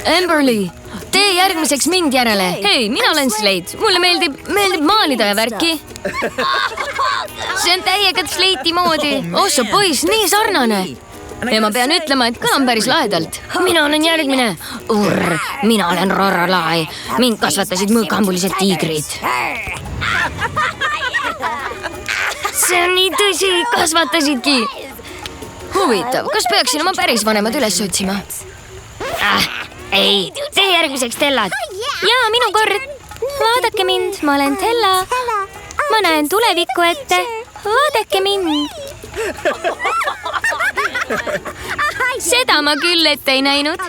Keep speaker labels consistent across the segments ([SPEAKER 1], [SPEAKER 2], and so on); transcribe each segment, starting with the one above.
[SPEAKER 1] Amberly, tee järgmiseks mind järele. Hei, mina olen Slate. Mulle meeldib maalida ja värki. See on täiega Slate'i moodi. Oh, sa poiss, nii sarnane. Ja ma pean ütlema, et kõlan päris lahedalt. Mina olen järgmine. Mina olen Roralai. Mind kasvatasid mõõkambulised tiigrid. See on nii tõsi, kasvatasidki. Huvitav, kas peaksin oma päris vanemad üles otsima? Ei, tee järgmiseks Tellad. Jaa, minu kord. Vaadake mind, ma olen Tella. Ma näen tulevikku ette. Vaadake mind. Seda ma küll ette ei näinud.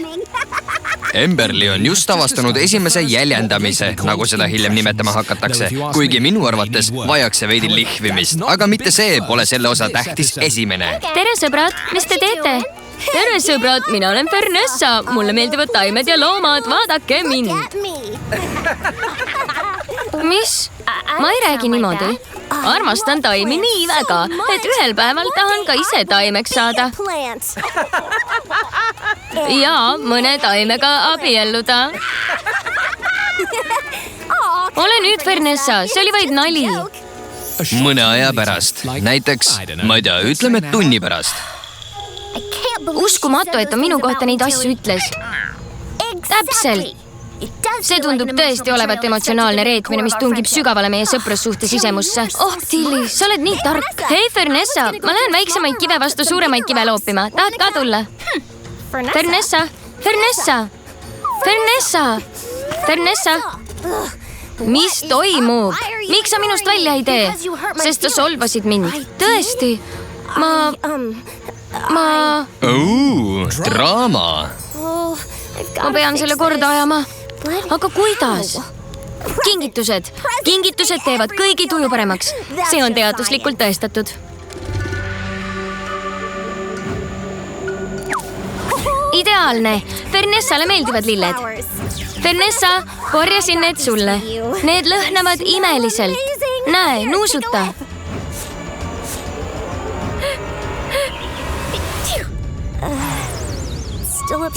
[SPEAKER 2] Amberly on just avastanud esimese jäljendamise, nagu seda hiljem nimetama hakatakse. Kuigi minu arvates vajaks see veidi lihvimist, aga mitte see pole selle osa tähtis esimene.
[SPEAKER 1] Tere, sõbrad, mis te teete? Tere, sõbrad, mina olen Fernessa. Mulle meeldivad taimed ja loomad, vaadake mind. Mis? Ma ei räägi niimoodi. Armastan taimi nii väga, et ühel päeval tahan ka ise taimeks saada. Ja mõne taimega abielluda. Ole nüüd, Fernessa, see oli vaid nali.
[SPEAKER 2] Mõne aja pärast, näiteks, ma ei tea, ütleme tunni pärast.
[SPEAKER 1] Uskumatu, et ta minu kohta neid asju ütles. Täpselt. See tundub tõesti olevat emotsionaalne reetmine, mis tungib sügavale meie sõprussuhte sisemusse. Oh, Tilly, sa oled nii tark. Hei, Fernessa, ma lähen väiksemaid kive vastu suuremaid kive loopima. Tahad ka tulla? Fernessa, Fernessa, Fernessa, Fernessa. Mis toimub? Miks sa minust välja ei tee? Sest sa solvasid mind. Tõesti.
[SPEAKER 2] Draama.
[SPEAKER 1] Ma pean selle korda ajama. Aga kuidas? Kingitused. Kingitused teevad kõigi tuju paremaks. See on teaduslikult tõestatud. Ideaalne. Fernessale meeldivad lilled. Fernessa, korjasin need sulle. Need lõhnavad imeliselt. Näe, nuusuta.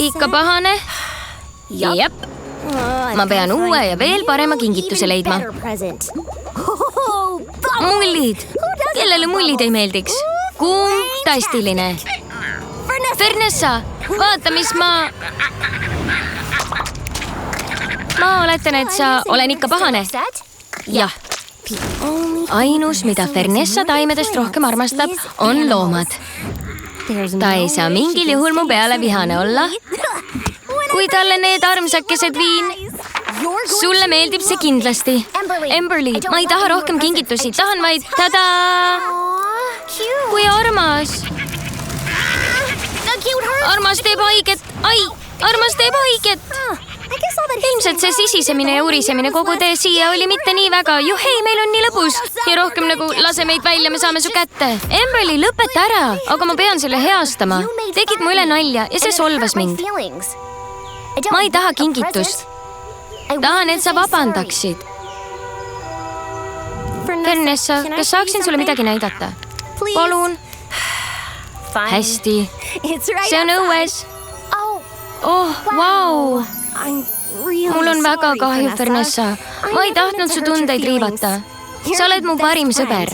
[SPEAKER 1] Ikka pahane? Jep. Ma pean uue ja veel parema kingituse leidma. Mullid. Kellele mullid ei meeldiks? Kumtastiline. Fernessa, vaata, mis ma oletan, et sa olen ikka pahane. Jah. Ainus, mida Fernessa taimedest rohkem armastab, on loomad. Ta ei saa mingil juhul mu peale vihane olla. Kui talle need armsakesed viin. Sulle meeldib see kindlasti. Amberly, ma ei taha rohkem kingitusi. Tahan vaid tadaa! Kui armas. Armas teeb haiget. Ai, armas teeb haiget. Ilmselt see sisisemine ja urisemine kogu tee siia oli mitte nii väga. Juhei, meil on nii lõbus. Ja rohkem nagu lase meid välja, me saame su kätte. Amberly, lõpeta ära. Aga ma pean selle heastama. Tegid mu üle nalja ja see solvas mind. Ma ei taha kingitust. Tahan, et sa vabandaksid. Fernessa, kas saaksin sulle midagi näidata? Palun. Hästi. See on õues. Oh, vau. Mul on väga kahju, Fernessa. Ma ei tahtnud su tundeid riivata. Sa oled mu parim sõber.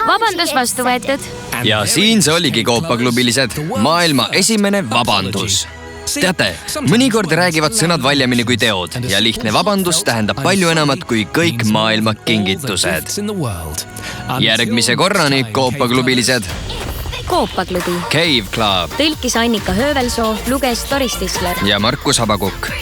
[SPEAKER 1] Vabandus vastu võetud.
[SPEAKER 2] Ja siin see oligi koopaklubilised. Maailma esimene vabandus. Teate, mõnikord räägivad sõnad valjemini kui teod ja lihtne vabandus tähendab palju enamat kui kõik maailma kingitused. Järgmise korrani, koopaklubilised.
[SPEAKER 1] Koopaklubi.
[SPEAKER 2] Cave Club.
[SPEAKER 1] Tõlkis Annika Höövelsoo, luges Doris Tisler.
[SPEAKER 2] Ja Markus Habakukk.